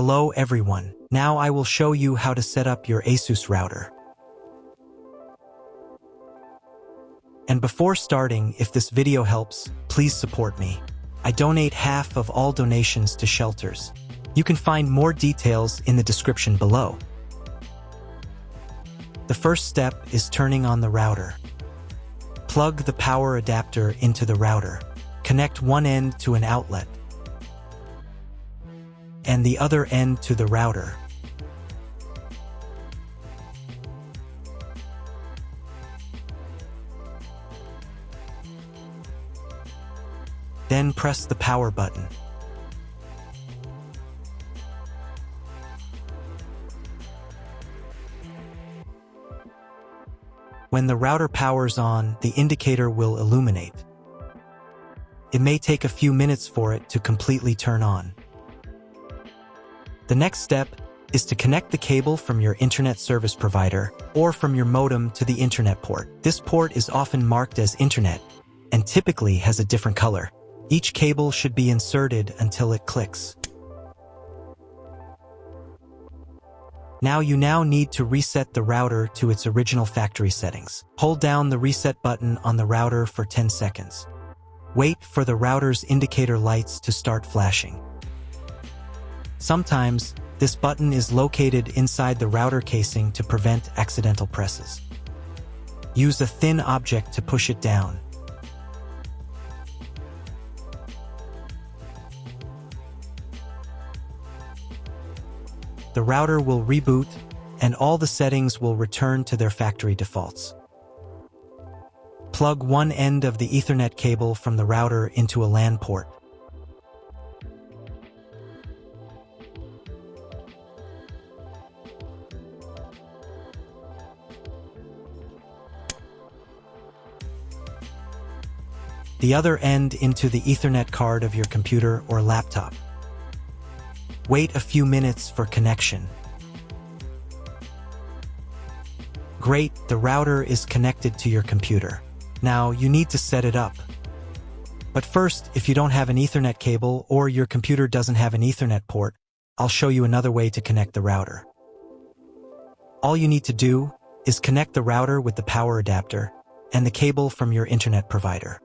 Hello everyone, now I will show you how to set up your ASUS router. And before starting, if this video helps, please support me. I donate half of all donations to shelters. You can find more details in the description below. The first step is turning on the router. Plug the power adapter into the router. Connect one end to an outlet and the other end to the router. Then press the power button. When the router powers on, the indicator will illuminate. It may take a few minutes for it to completely turn on. The next step is to connect the cable from your internet service provider or from your modem to the internet port. This port is often marked as internet and typically has a different color. Each cable should be inserted until it clicks. Now you need to reset the router to its original factory settings. Hold down the reset button on the router for 10 seconds. Wait for the router's indicator lights to start flashing. Sometimes, this button is located inside the router casing to prevent accidental presses. Use a thin object to push it down. The router will reboot, and all the settings will return to their factory defaults. Plug one end of the Ethernet cable from the router into a LAN port. The other end into the Ethernet card of your computer or laptop. Wait a few minutes for connection. Great, the router is connected to your computer. Now you need to set it up. But first, if you don't have an Ethernet cable or your computer doesn't have an Ethernet port, I'll show you another way to connect the router. All you need to do is connect the router with the power adapter and the cable from your internet provider.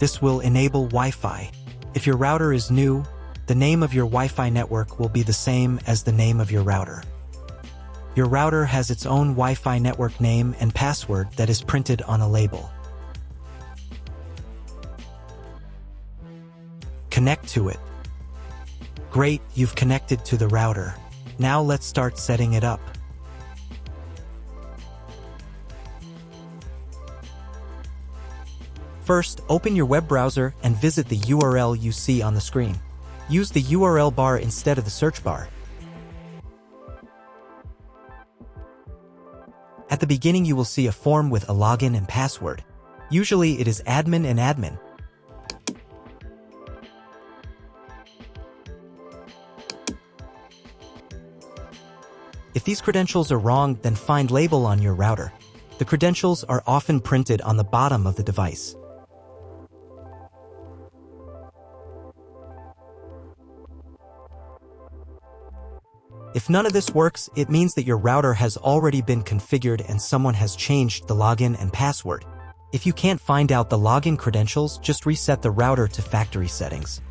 This will enable Wi-Fi. If your router is new, the name of your Wi-Fi network will be the same as the name of your router. Your router has its own Wi-Fi network name and password that is printed on a label. Connect to it. Great, you've connected to the router. Now let's start setting it up. First, open your web browser and visit the URL you see on the screen. Use the URL bar instead of the search bar. At the beginning, you will see a form with a login and password. Usually, it is admin and admin. If these credentials are wrong, then find label on your router. The credentials are often printed on the bottom of the device. If none of this works, it means that your router has already been configured and someone has changed the login and password. If you can't find out the login credentials, just reset the router to factory settings.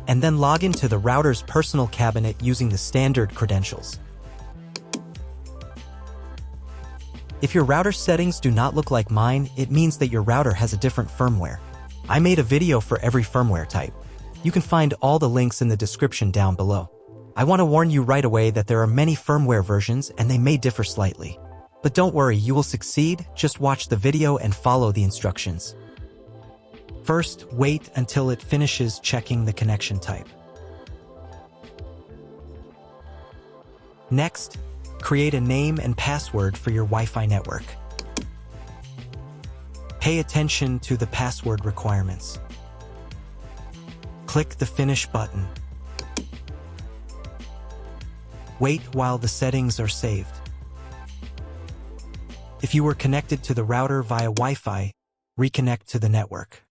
And then log into the router's personal cabinet using the standard credentials. If your router settings do not look like mine, it means that your router has a different firmware. I made a video for every firmware type. You can find all the links in the description down below. I want to warn you right away that there are many firmware versions and they may differ slightly. But don't worry, you will succeed, just watch the video and follow the instructions. First, wait until it finishes checking the connection type. Next, create a name and password for your Wi-Fi network. Pay attention to the password requirements. Click the Finish button. Wait while the settings are saved. If you were connected to the router via Wi-Fi, reconnect to the network.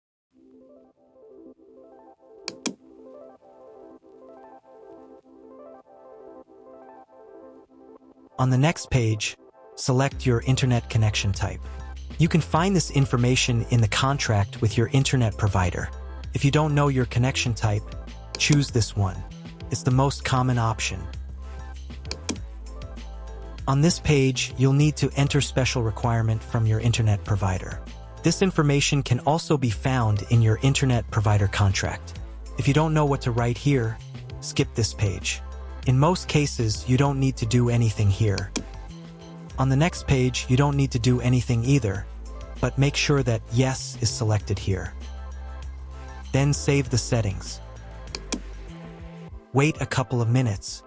On the next page, select your internet connection type. You can find this information in the contract with your internet provider. If you don't know your connection type, choose this one. It's the most common option. On this page, you'll need to enter special requirement from your internet provider. This information can also be found in your internet provider contract. If you don't know what to write here, skip this page. In most cases, you don't need to do anything here. On the next page, you don't need to do anything either, but make sure that Yes is selected here. Then save the settings. Wait a couple of minutes.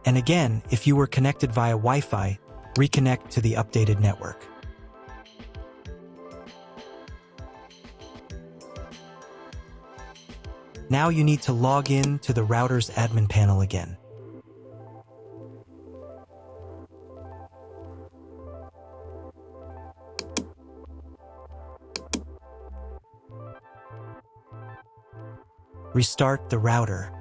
And again, if you were connected via Wi-Fi, reconnect to the updated network. Now you need to log in to the router's admin panel again. Restart the router.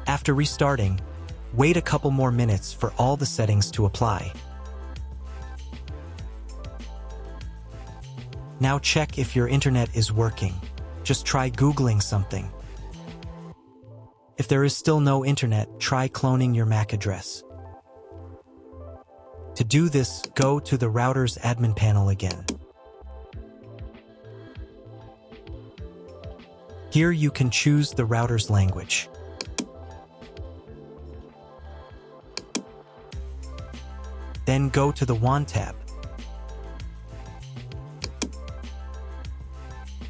After restarting, wait a couple more minutes for all the settings to apply. Now check if your internet is working. Just try Googling something. If there is still no internet, try cloning your MAC address. To do this, go to the router's admin panel again. Here you can choose the router's language. Then go to the WAN tab.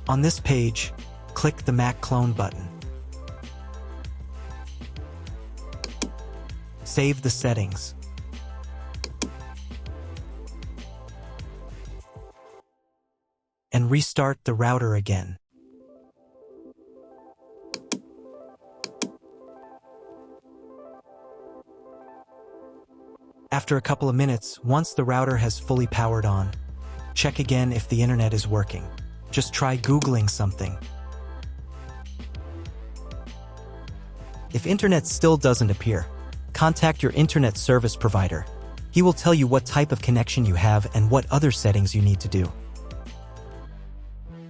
On this page, click the MAC clone button. Save the settings. And restart the router again. After a couple of minutes, once the router has fully powered on, check again if the internet is working. Just try Googling something. If internet still doesn't appear, contact your internet service provider. He will tell you what type of connection you have and what other settings you need to do.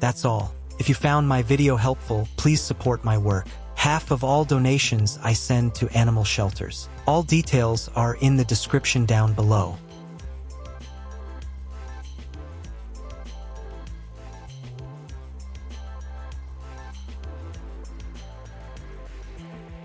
That's all. If you found my video helpful, please support my work. Half of all donations I send to animal shelters. All details are in the description down below.